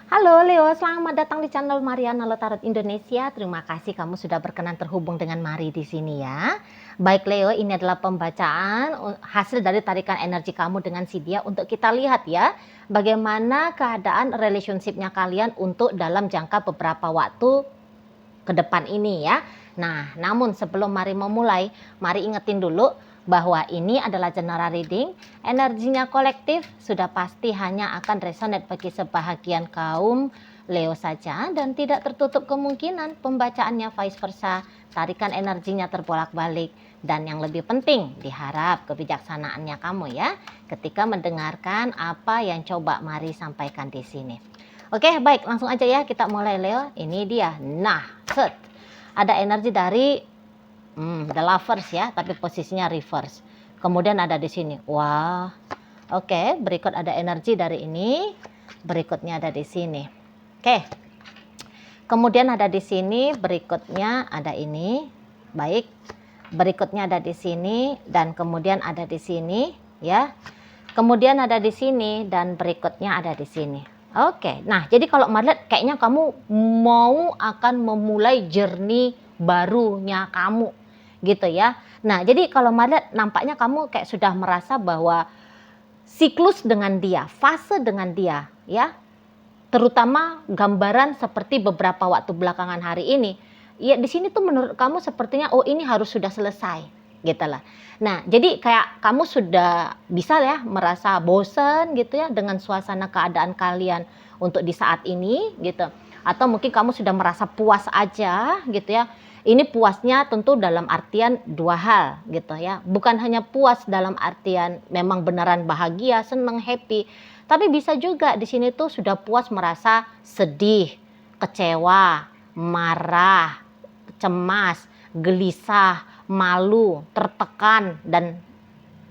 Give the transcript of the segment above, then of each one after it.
Halo Leo, selamat datang di channel Mariana Lotarot Indonesia. Terima kasih kamu sudah berkenan terhubung dengan Mari di sini ya. Baik Leo, ini adalah pembacaan hasil dari tarikan energi kamu dengan si dia untuk kita lihat ya. Bagaimana keadaan relationship-nya kalian untuk dalam jangka beberapa waktu ke depan ini ya. Nah, namun sebelum Mari memulai, Mari ingetin dulu bahwa ini adalah general reading, energinya kolektif, sudah pasti hanya akan resonate bagi sebahagian kaum Leo saja dan tidak tertutup kemungkinan pembacaannya vice versa, tarikan energinya terbolak-balik, dan yang lebih penting diharap kebijaksanaannya kamu ya ketika mendengarkan apa yang coba Mari sampaikan di sini. Oke, baik, langsung aja ya kita mulai Leo. Ini dia. Nah, set. Ada energi dari The Lovers ya, tapi posisinya reverse. Kemudian ada di sini. Wah. Oke, berikut ada energi dari ini. Berikutnya ada di sini. Oke. Kemudian ada di sini, berikutnya ada ini. Baik. Berikutnya ada di sini dan kemudian ada di sini ya. Kemudian ada di sini dan berikutnya ada di sini. Oke, nah jadi kalau Marlet kayaknya kamu mau akan memulai journey barunya kamu gitu ya. Nah jadi kalau Marlet nampaknya kamu kayak sudah merasa bahwa siklus dengan dia, fase dengan dia ya, terutama gambaran seperti beberapa waktu belakangan hari ini, ya di sini tuh menurut kamu sepertinya oh ini harus sudah selesai gitu lah. Nah jadi kayak kamu sudah bisa ya merasa bosen gitu ya dengan suasana keadaan kalian untuk di saat ini gitu, atau mungkin kamu sudah merasa puas aja gitu ya. Ini puasnya tentu dalam artian dua hal gitu ya, bukan hanya puas dalam artian memang beneran bahagia, seneng, happy, tapi bisa juga di sini tuh sudah puas merasa sedih, kecewa, marah, cemas, gelisah, malu, tertekan dan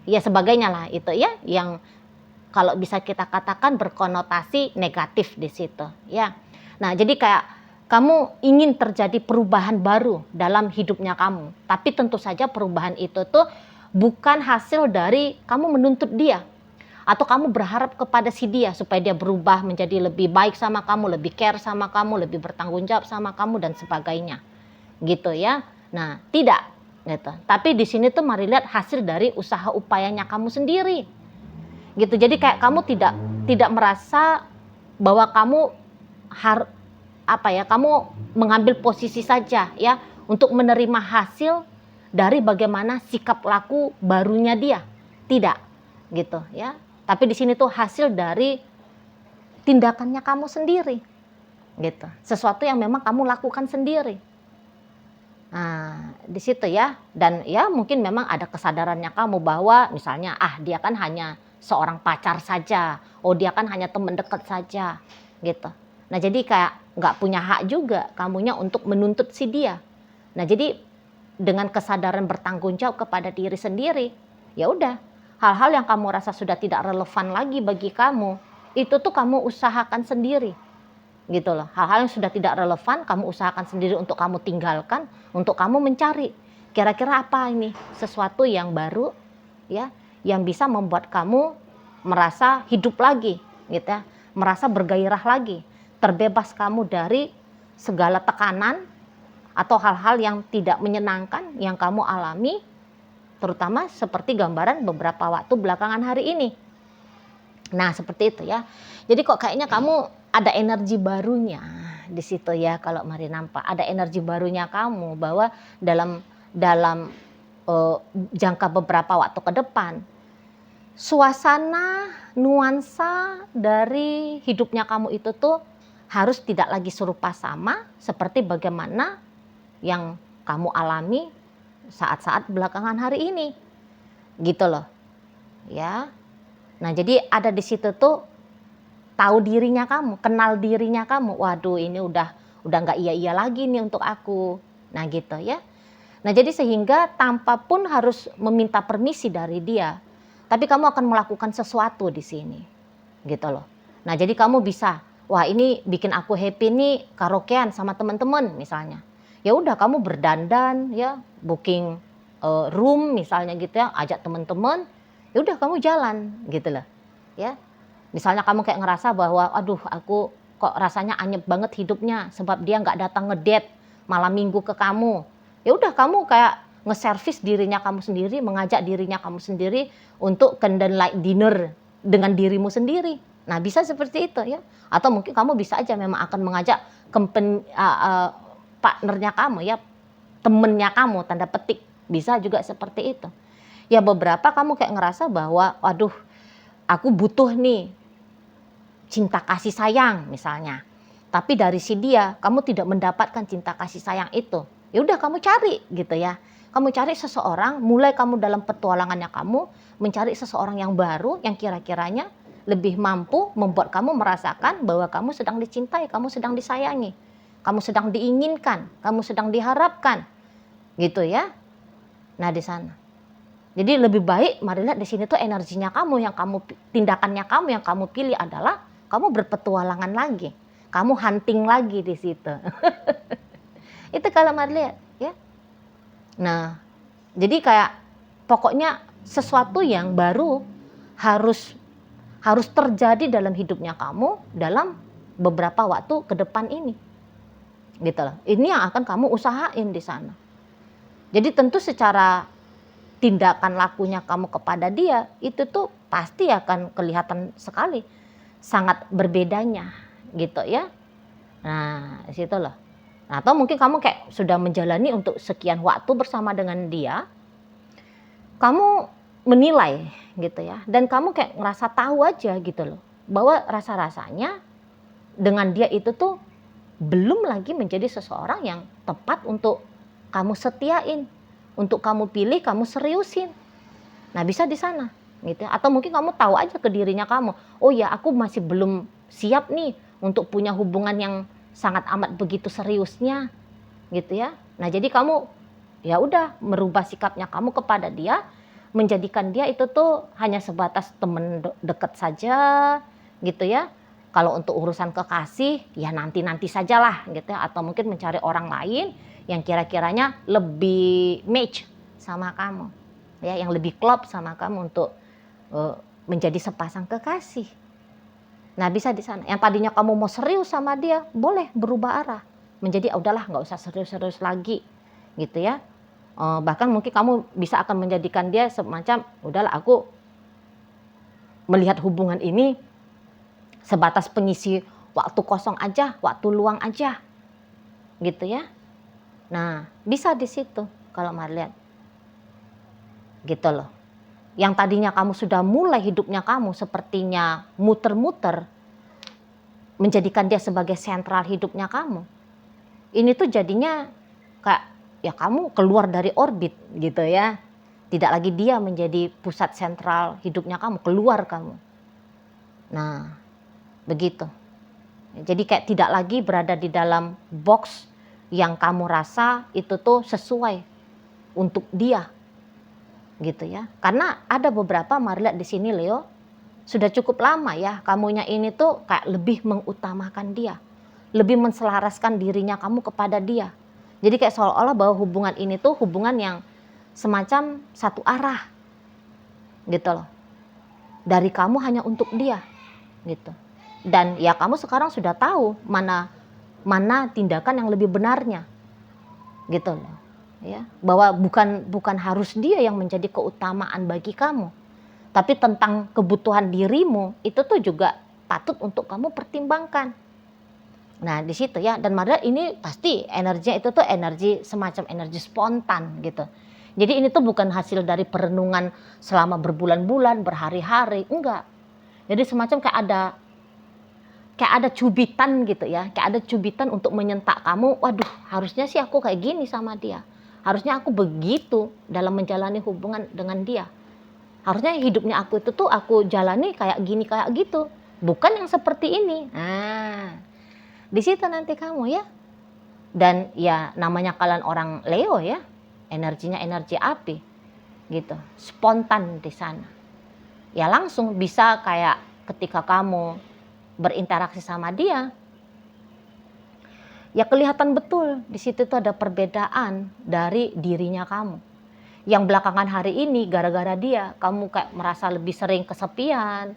ya sebagainya lah itu ya yang kalau bisa kita katakan berkonotasi negatif di situ ya. Nah, jadi kayak kamu ingin terjadi perubahan baru dalam hidupnya kamu, tapi tentu saja perubahan itu tuh bukan hasil dari kamu menuntut dia atau kamu berharap kepada si dia supaya dia berubah menjadi lebih baik sama kamu, lebih care sama kamu, lebih bertanggung jawab sama kamu dan sebagainya. Gitu ya. Nah, tidak gitu. Tapi di sini tuh mari lihat hasil dari usaha upayanya kamu sendiri. Gitu. Jadi kayak kamu tidak merasa bahwa kamu kamu mengambil posisi saja ya untuk menerima hasil dari bagaimana sikap laku barunya dia. Tidak gitu ya. Tapi di sini tuh hasil dari tindakannya kamu sendiri. Gitu. Sesuatu yang memang kamu lakukan sendiri. Nah, di situ ya. Dan ya mungkin memang ada kesadarannya kamu bahwa misalnya dia kan hanya seorang pacar saja. Oh, dia kan hanya teman dekat saja gitu. Nah, jadi kayak nggak punya hak juga kamunya untuk menuntut si dia. Nah, jadi dengan kesadaran bertanggung jawab kepada diri sendiri, ya udah, hal-hal yang kamu rasa sudah tidak relevan lagi bagi kamu, itu tuh kamu usahakan sendiri. Gitu loh. Hal-hal yang sudah tidak relevan kamu usahakan sendiri untuk kamu tinggalkan, untuk kamu mencari kira-kira apa ini sesuatu yang baru ya yang bisa membuat kamu merasa hidup lagi gitu ya, merasa bergairah lagi, terbebas kamu dari segala tekanan atau hal-hal yang tidak menyenangkan yang kamu alami, terutama seperti gambaran beberapa waktu belakangan hari ini. Nah, seperti itu ya. Jadi kok kayaknya kamu ada energi barunya di situ ya kalau Mari nampak. Ada energi barunya kamu bahwa dalam jangka beberapa waktu ke depan suasana, nuansa dari hidupnya kamu itu tuh harus tidak lagi serupa sama seperti bagaimana yang kamu alami saat-saat belakangan hari ini. Gitu loh. Ya. Nah, jadi ada di situ tuh tahu dirinya kamu, kenal dirinya kamu. Waduh, ini udah nggak iya-iya lagi nih untuk aku. Nah, gitu ya. Nah, jadi sehingga tanpa pun harus meminta permisi dari dia, tapi kamu akan melakukan sesuatu di sini. Gitu loh. Nah, jadi kamu bisa, wah ini bikin aku happy nih karaokean sama teman-teman misalnya. Ya udah kamu berdandan ya, booking room misalnya gitu ya, ajak teman-teman, ya udah kamu jalan gitu loh. Ya. Misalnya kamu kayak ngerasa bahwa aduh aku kok rasanya anyep banget hidupnya sebab dia nggak datang ngedate malam minggu ke kamu. Ya udah kamu kayak nge-service dirinya kamu sendiri, mengajak dirinya kamu sendiri untuk candlelight dinner dengan dirimu sendiri. Nah, bisa seperti itu ya. Atau mungkin kamu bisa aja memang akan mengajak partnernya kamu ya, temennya kamu, tanda petik. Bisa juga seperti itu. Ya beberapa kamu kayak ngerasa bahwa, waduh, aku butuh nih cinta kasih sayang misalnya. Tapi dari si dia, kamu tidak mendapatkan cinta kasih sayang itu. Ya udah kamu cari gitu ya. Kamu cari seseorang, mulai kamu dalam petualangannya kamu, mencari seseorang yang baru, yang kira-kiranya lebih mampu membuat kamu merasakan bahwa kamu sedang dicintai, kamu sedang disayangi, kamu sedang diinginkan, kamu sedang diharapkan. Gitu ya. Nah, di sana. Jadi lebih baik mari lihat di sini tuh energinya kamu, yang kamu tindakannya kamu yang kamu pilih adalah kamu berpetualangan lagi. Kamu hunting lagi di situ. Itu kalau mari lihat ya. Nah, jadi kayak pokoknya sesuatu yang baru harus terjadi dalam hidupnya kamu dalam beberapa waktu ke depan ini. Gitu loh. Ini yang akan kamu usahain di sana. Jadi tentu secara tindakan lakunya kamu kepada dia itu tuh pasti akan kelihatan sekali sangat berbedanya gitu ya. Nah, situ loh. Nah, atau mungkin kamu kayak sudah menjalani untuk sekian waktu bersama dengan dia, kamu menilai gitu ya, dan kamu kayak ngerasa tahu aja gitu loh bahwa rasa-rasanya dengan dia itu tuh belum lagi menjadi seseorang yang tepat untuk kamu setiain, untuk kamu pilih, kamu seriusin. Nah, bisa di sana gitu ya. Atau mungkin kamu tahu aja ke dirinya kamu, oh ya aku masih belum siap nih untuk punya hubungan yang sangat amat begitu seriusnya gitu ya. Nah, jadi kamu ya udah merubah sikapnya kamu kepada dia, menjadikan dia itu tuh hanya sebatas temen deket saja gitu ya. Kalau untuk urusan kekasih ya nanti-nanti sajalah gitu ya, atau mungkin mencari orang lain yang kira-kiranya lebih match sama kamu. Ya, yang lebih klop sama kamu untuk menjadi sepasang kekasih. Nah, bisa di sana. Yang tadinya kamu mau serius sama dia, boleh berubah arah menjadi udahlah nggak usah serius-serius lagi, gitu ya. Bahkan mungkin kamu bisa akan menjadikan dia semacam udahlah aku melihat hubungan ini sebatas pengisi waktu kosong aja, waktu luang aja, gitu ya. Nah, bisa di situ kalau mau lihat, gitu loh. Yang tadinya kamu sudah mulai hidupnya kamu sepertinya muter-muter, menjadikan dia sebagai sentral hidupnya kamu. Ini tuh jadinya kayak ya kamu keluar dari orbit gitu ya. Tidak lagi dia menjadi pusat sentral hidupnya kamu, keluar kamu. Nah, begitu. Jadi kayak tidak lagi berada di dalam box yang kamu rasa itu tuh sesuai untuk dia. Gitu ya. Karena ada beberapa mari lihat di sini Leo, sudah cukup lama ya kamunya ini tuh kayak lebih mengutamakan dia, lebih menselaraskan dirinya kamu kepada dia. Jadi kayak seolah-olah bahwa hubungan ini tuh hubungan yang semacam satu arah gitu loh, dari kamu hanya untuk dia gitu. Dan ya kamu sekarang sudah tahu mana tindakan yang lebih benarnya gitu loh ya, bahwa bukan harus dia yang menjadi keutamaan bagi kamu, tapi tentang kebutuhan dirimu itu tuh juga patut untuk kamu pertimbangkan. Nah, di situ ya, dan Marda ini pasti energinya itu tuh energi semacam energi spontan gitu. Jadi ini tuh bukan hasil dari perenungan selama berbulan-bulan, berhari-hari, enggak. Jadi semacam kayak ada cubitan gitu ya, kayak ada cubitan untuk menyentak kamu, waduh harusnya sih aku kayak gini sama dia. Harusnya aku begitu dalam menjalani hubungan dengan dia. Harusnya hidupnya aku itu tuh aku jalani kayak gini kayak gitu, bukan yang seperti ini. Nah, di situ nanti kamu ya. Dan ya namanya kalian orang Leo ya, energinya energi api gitu, spontan di sana. Ya langsung bisa kayak ketika kamu berinteraksi sama dia, ya kelihatan betul di situ tuh ada perbedaan dari dirinya kamu. Yang belakangan hari ini gara-gara dia, kamu kayak merasa lebih sering kesepian,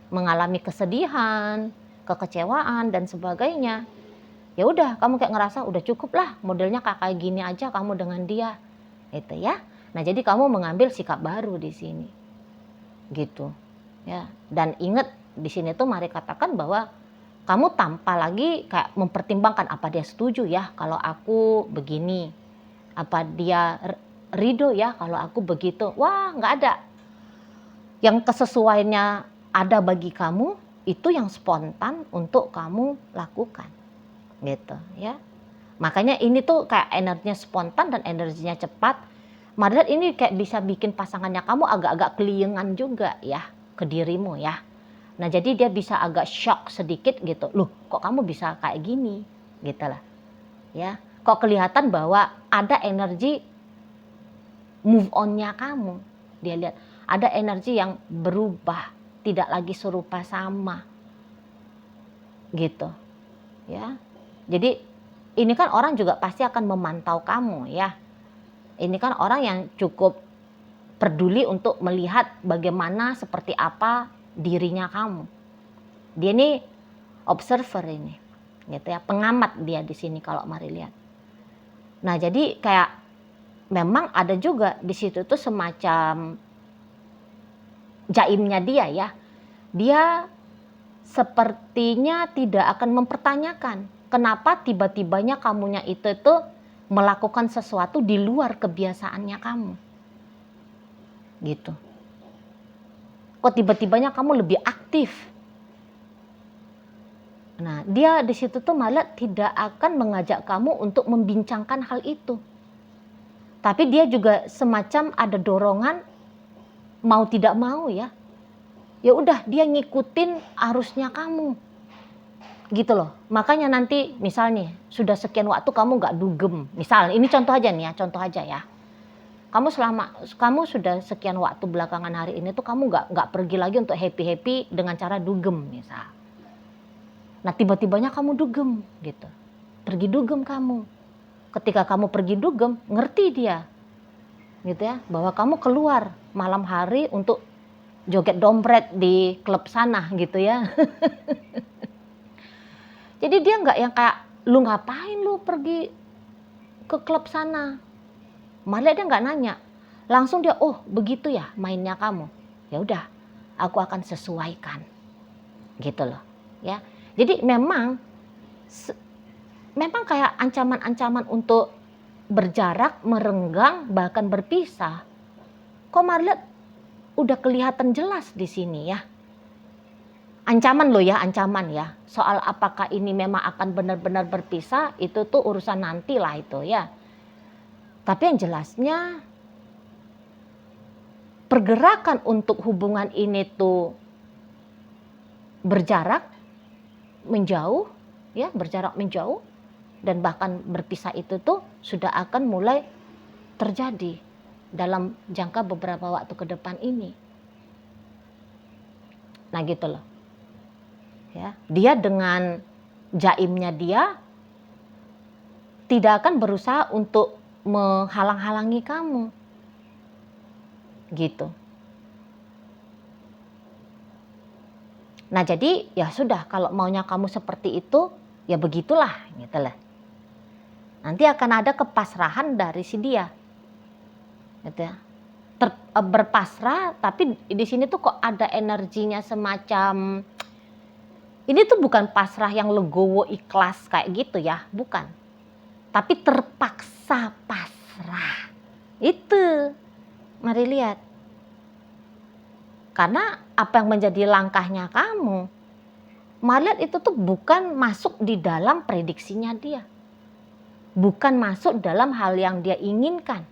mengalami kesedihan, kekecewaan dan sebagainya. Ya udah, kamu kayak ngerasa udah cukup lah, modelnya kayak gini aja kamu dengan dia, gitu ya. Nah jadi kamu mengambil sikap baru di sini, gitu ya. Dan ingat di sini tuh mari katakan bahwa kamu tanpa lagi kayak mempertimbangkan apa dia setuju ya kalau aku begini, apa dia ridho ya kalau aku begitu. Wah, nggak ada. Yang kesesuaiannya ada bagi kamu, itu yang spontan untuk kamu lakukan, gitu ya. Makanya ini tuh kayak energinya spontan dan energinya cepat. Malah ini kayak bisa bikin pasangannya kamu agak-agak keliengan juga ya ke dirimu ya. Nah jadi dia bisa agak shock sedikit gitu. Loh kok kamu bisa kayak gini gitu lah ya. Kok kelihatan bahwa ada energi move on-nya kamu. Dia lihat ada energi yang berubah, tidak lagi serupa sama gitu ya. Jadi ini kan orang juga pasti akan memantau kamu ya. Ini kan orang yang cukup peduli untuk melihat bagaimana, seperti apa dirinya kamu. Dia ini observer ini, gitu ya, pengamat dia di sini kalau mari lihat. Nah jadi kayak memang ada juga di situ tuh semacam jaimnya dia ya. Dia sepertinya tidak akan mempertanyakan kenapa tiba-tibanya kamunya itu tuh melakukan sesuatu di luar kebiasaannya kamu. Gitu. Kok tiba-tibanya kamu lebih aktif? Nah, dia di situ tuh malah tidak akan mengajak kamu untuk membincangkan hal itu. Tapi dia juga semacam ada dorongan mau tidak mau ya. Ya udah dia ngikutin arusnya kamu. Gitu loh. Makanya nanti misalnya sudah sekian waktu kamu nggak dugem. Misal ini contoh aja nih ya, contoh aja ya. Kamu sudah sekian waktu belakangan hari ini tuh kamu nggak pergi lagi untuk happy dengan cara dugem misal. Nah tiba-tibanya kamu dugem gitu, pergi dugem kamu. Ketika kamu pergi dugem, ngerti dia, gitu ya, bahwa kamu keluar malam hari untuk joget dompret di klub sana gitu ya. Jadi dia nggak yang kayak lu ngapain lu pergi ke klub sana. Malah dia nggak nanya, langsung dia oh begitu ya mainnya kamu. Ya udah, aku akan sesuaikan, gitu loh, ya. Jadi memang kayak ancaman-ancaman untuk berjarak, merenggang, bahkan berpisah. Kok Marlet udah kelihatan jelas di sini ya. Ancaman loh ya, ancaman ya. Soal apakah ini memang akan benar-benar berpisah, itu tuh urusan nanti lah itu ya. Tapi yang jelasnya pergerakan untuk hubungan ini tuh berjarak, menjauh, ya, berjarak menjauh dan bahkan berpisah itu tuh sudah akan mulai terjadi dalam jangka beberapa waktu ke depan ini. Nah gitu loh. Ya, dia dengan jaimnya dia tidak akan berusaha untuk menghalang-halangi kamu. Gitu. Nah jadi ya sudah, kalau maunya kamu seperti itu ya begitulah gitu lah. Nanti akan ada kepasrahan dari si dia. Gitu ya. Berpasrah, tapi di sini tuh kok ada energinya semacam ini tuh bukan pasrah yang legowo ikhlas kayak gitu ya, bukan. Tapi terpaksa pasrah. Itu. Mari lihat. Karena apa yang menjadi langkahnya kamu, mari lihat itu tuh bukan masuk di dalam prediksinya dia. Bukan masuk dalam hal yang dia inginkan.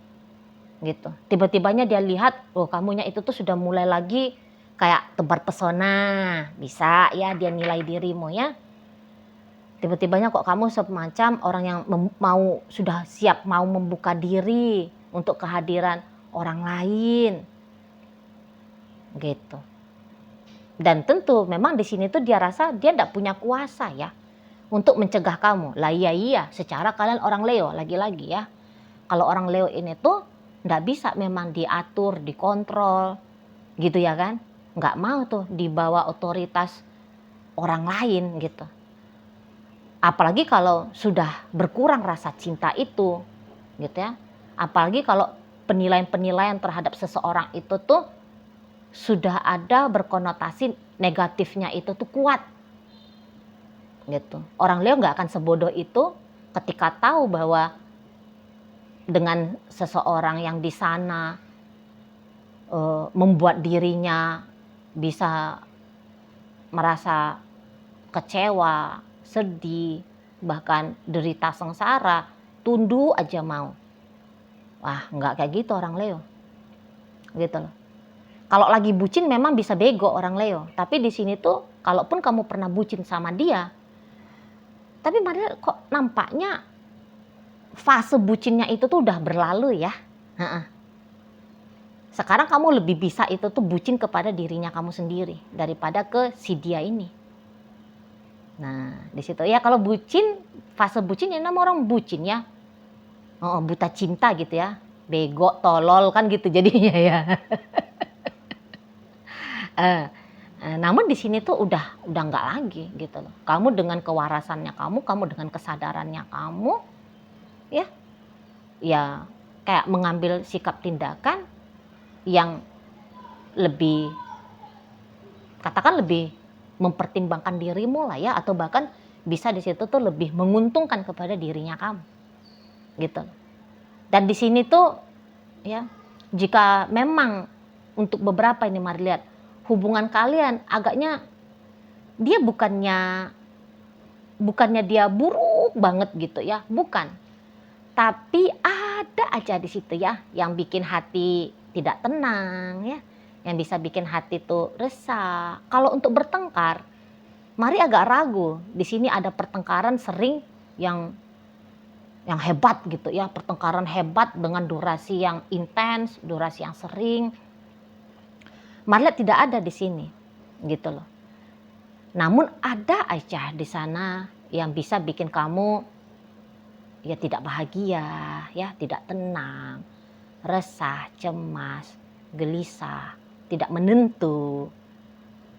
Gitu. Tiba-tibanya dia lihat, oh kamunya itu tuh sudah mulai lagi kayak tebar pesona, bisa ya dia nilai dirimu ya. Tiba-tibanya kok kamu semacam orang yang sudah siap mau membuka diri untuk kehadiran orang lain. Gitu. Dan tentu memang di sini tuh dia rasa dia tidak punya kuasa ya untuk mencegah kamu. Lah iya, secara kalian orang Leo lagi-lagi ya. Kalau orang Leo ini tuh tidak bisa memang diatur, dikontrol gitu ya kan. Nggak mau tuh dibawa otoritas orang lain gitu. Apalagi kalau sudah berkurang rasa cinta itu gitu ya. Apalagi kalau penilaian-penilaian terhadap seseorang itu tuh sudah ada berkonotasi negatifnya itu tuh kuat gitu. Orang Leo nggak akan sebodoh itu ketika tahu bahwa dengan seseorang yang di sana membuat dirinya bisa merasa kecewa, sedih, bahkan derita sengsara, tunduk aja mau. Wah, nggak kayak gitu orang Leo. Gitu loh. Kalau lagi bucin memang bisa bego orang Leo, tapi di sini tuh kalaupun kamu pernah bucin sama dia, tapi padahal kok nampaknya fase bucinnya itu tuh udah berlalu ya. Sekarang kamu lebih bisa itu tuh bucin kepada dirinya kamu sendiri daripada ke si dia ini. Nah, di situ ya kalau bucin, fase bucin ya nama orang bucin ya. Buta cinta gitu ya. Bego, tolol kan gitu jadinya ya. Namun di sini tuh udah nggak lagi gitu loh. Kamu dengan kewarasannya kamu dengan kesadarannya kamu, ya kayak mengambil sikap tindakan yang lebih, katakan lebih mempertimbangkan dirimu lah ya, atau bahkan bisa di situ tuh lebih menguntungkan kepada dirinya kamu, gitu. Dan di sini tuh ya, jika memang untuk beberapa ini mari lihat hubungan kalian agaknya dia bukannya dia buruk banget gitu ya, bukan. Tapi ada aja di situ ya yang bikin hati tidak tenang ya, yang bisa bikin hati tuh resah. Kalau untuk bertengkar, mari agak ragu. Di sini ada pertengkaran sering yang hebat gitu ya, pertengkaran hebat dengan durasi yang intens, durasi yang sering. Mari lihat tidak ada di sini, gitu loh. Namun ada aja di sana yang bisa bikin kamu ya tidak bahagia, ya tidak tenang, resah, cemas, gelisah, tidak menentu,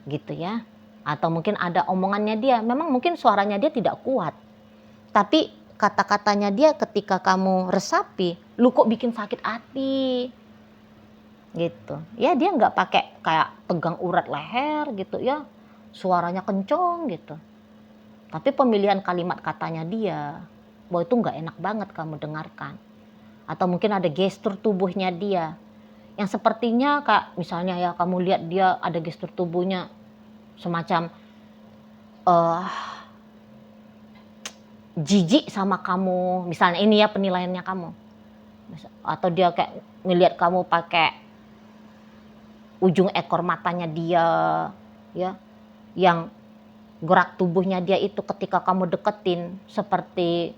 gitu ya. Atau mungkin ada omongannya dia, memang mungkin suaranya dia tidak kuat, tapi kata-katanya dia ketika kamu resapi, lu kok bikin sakit hati, gitu. Ya dia nggak pakai kayak tegang urat leher gitu ya, suaranya kenceng gitu. Tapi pemilihan kalimat katanya dia, bahwa itu nggak enak banget kamu dengarkan. Atau mungkin ada gestur tubuhnya dia yang sepertinya kak, misalnya ya kamu lihat dia ada gestur tubuhnya semacam jijik sama kamu, misalnya ini ya penilaiannya kamu. Atau dia kayak ngelihat kamu pakai ujung ekor matanya dia ya, yang gerak tubuhnya dia itu ketika kamu deketin seperti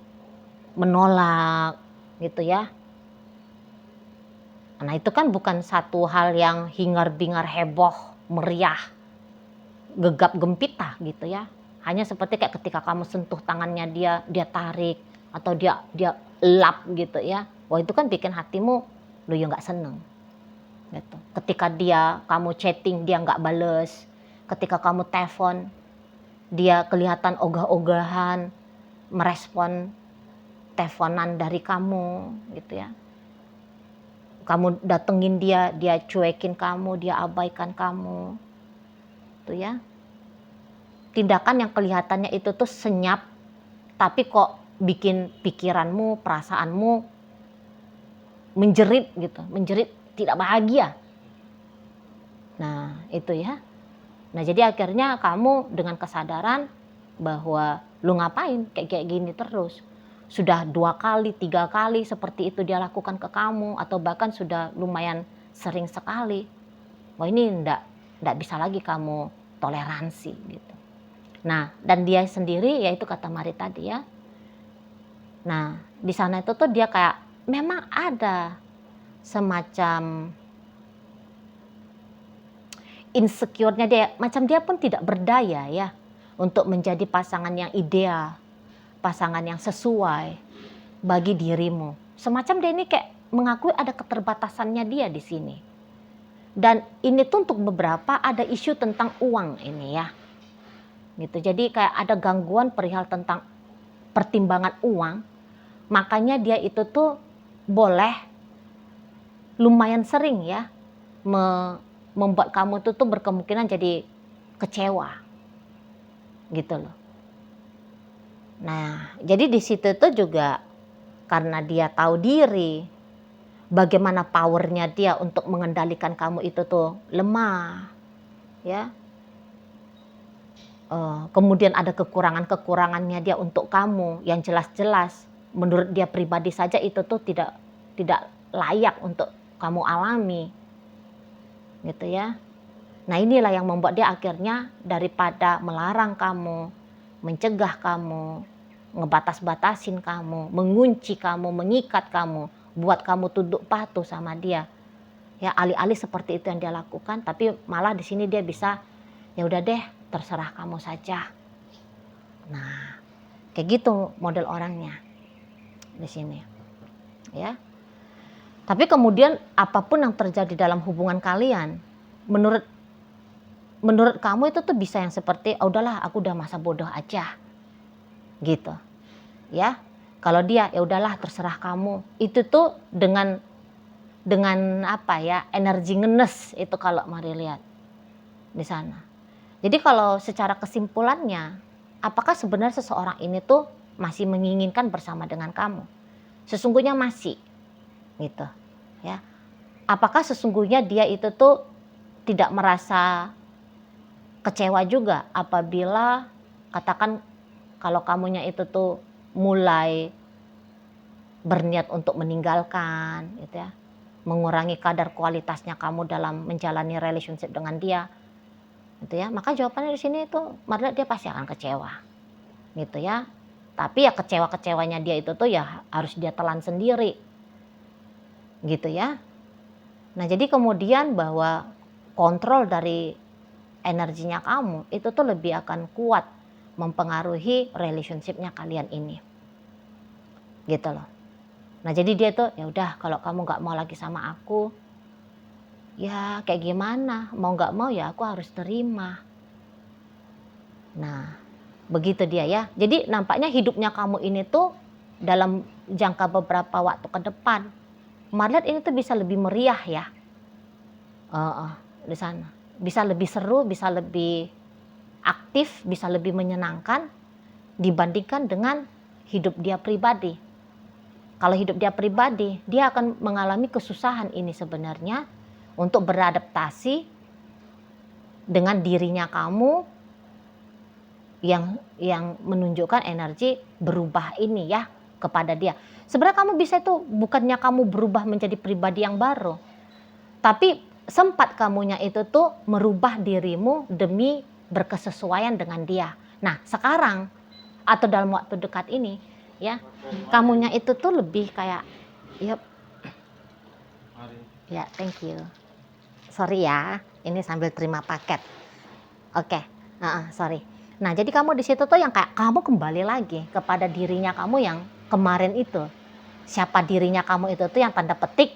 menolak gitu ya. Nah itu kan bukan satu hal yang hingar-bingar, heboh, meriah, gegap gempita gitu ya. Hanya seperti kayak ketika kamu sentuh tangannya dia tarik atau dia lap gitu ya. Wah itu kan bikin hatimu lu ya nggak seneng gitu. Ketika kamu chatting dia nggak bales, ketika kamu telepon dia kelihatan ogah-ogahan merespon teleponan dari kamu gitu ya. Kamu datengin dia cuekin kamu, dia abaikan kamu. Tuh ya. Tindakan yang kelihatannya itu tuh senyap, tapi kok bikin pikiranmu, perasaanmu menjerit gitu, menjerit tidak bahagia. Nah, itu ya. Nah, jadi akhirnya kamu dengan kesadaran bahwa lu ngapain kayak gini terus. Sudah 2 kali, 3 kali seperti itu dia lakukan ke kamu, atau bahkan sudah lumayan sering sekali. Wah ini enggak bisa lagi kamu toleransi gitu. Nah, dan dia sendiri yaitu kata Mari tadi ya. Nah, di sana itu tuh dia kayak memang ada semacam insecure-nya dia, macam dia pun tidak berdaya ya untuk menjadi pasangan yang ideal, pasangan yang sesuai bagi dirimu. Semacam dia ini kayak mengakui ada keterbatasannya dia di sini. Dan ini tuh untuk beberapa ada isu tentang uang ini ya. gitu. Jadi kayak ada gangguan perihal tentang pertimbangan uang, makanya dia itu tuh boleh lumayan sering ya membuat kamu tuh berkemungkinan jadi kecewa gitu loh. Nah, jadi di situ tuh juga karena dia tahu diri, bagaimana powernya dia untuk mengendalikan kamu itu tuh lemah, ya. Kemudian ada kekurangannya dia untuk kamu yang jelas-jelas menurut dia pribadi saja itu tuh tidak layak untuk kamu alami, gitu ya. Nah inilah yang membuat dia akhirnya daripada melarang kamu, mencegah kamu, ngebatas-batasin kamu, mengunci kamu, mengikat kamu, buat kamu tunduk patuh sama dia. Ya alih-alih seperti itu yang dia lakukan, tapi malah di sini dia bisa, ya udah deh, terserah kamu saja. Nah, kayak gitu model orangnya di sini. Ya. Tapi kemudian apapun yang terjadi dalam hubungan kalian, menurut kamu itu tuh bisa yang seperti, oh udahlah aku udah masa bodoh aja. Gitu. Ya. Kalau dia ya udahlah terserah kamu. Itu tuh dengan apa ya? Energi ngenes itu kalau mari lihat di sana. Jadi kalau secara kesimpulannya, apakah sebenarnya seseorang ini tuh masih menginginkan bersama dengan kamu? Sesungguhnya masih, gitu, ya. Apakah sesungguhnya dia itu tuh tidak merasa kecewa juga apabila katakan kalau kamunya itu tuh mulai berniat untuk meninggalkan, gitu ya, mengurangi kadar kualitasnya kamu dalam menjalani relationship dengan dia, gitu ya, maka jawabannya di sini itu Marliat dia pasti akan kecewa, gitu ya. Tapi ya kecewa-kecewanya dia itu tuh ya harus dia telan sendiri, gitu ya. Nah jadi kemudian bahwa kontrol dari energinya kamu itu tuh lebih akan kuat mempengaruhi relationshipnya kalian ini, gitu loh. Nah jadi dia tuh ya udah kalau kamu nggak mau lagi sama aku, ya kayak gimana, mau nggak mau ya aku harus terima. Nah, begitu dia ya. Jadi nampaknya hidupnya kamu ini tuh dalam jangka beberapa waktu ke depan, Marliat ini tuh bisa lebih meriah ya. Di sana. Bisa lebih seru, bisa lebih aktif, bisa lebih menyenangkan dibandingkan dengan hidup dia pribadi. Kalau hidup dia pribadi, dia akan mengalami kesusahan ini sebenarnya untuk beradaptasi dengan dirinya kamu yang menunjukkan energi berubah ini ya kepada dia. Sebenarnya kamu bisa itu bukannya kamu berubah menjadi pribadi yang baru, tapi sempat kamunya itu tuh merubah dirimu demi berkesesuaian dengan dia. Nah sekarang atau dalam waktu dekat ini ya, kamunya itu tuh lebih kayak, yep. Ya thank you. Sorry ya, ini sambil terima paket. Oke, sorry. Nah, jadi kamu di situ tuh yang kayak kamu kembali lagi kepada dirinya kamu yang kemarin itu. Siapa dirinya kamu itu tuh yang tanda petik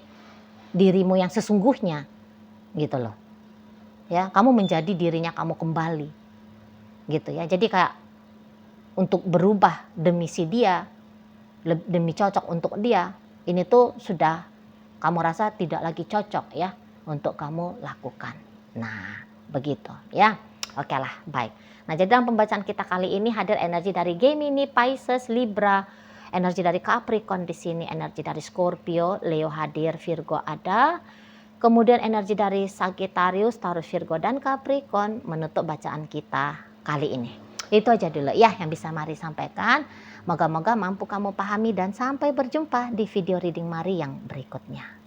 dirimu yang sesungguhnya, gitu loh. Ya, kamu menjadi dirinya kamu kembali, gitu ya. Jadi kayak untuk berubah demi si dia, demi cocok untuk dia, ini tuh sudah kamu rasa tidak lagi cocok ya untuk kamu lakukan. Nah, begitu ya. Oke lah, baik. Nah, jadi dalam pembacaan kita kali ini hadir energi dari Gemini, Pisces, Libra, energi dari Capricorn di sini, energi dari Scorpio, Leo hadir, Virgo ada. Kemudian energi dari Sagittarius, Taurus, Virgo dan Capricorn menutup bacaan kita kali ini. Itu aja dulu ya yang bisa Mari sampaikan. Moga-moga mampu kamu pahami dan sampai berjumpa di video reading Mari yang berikutnya.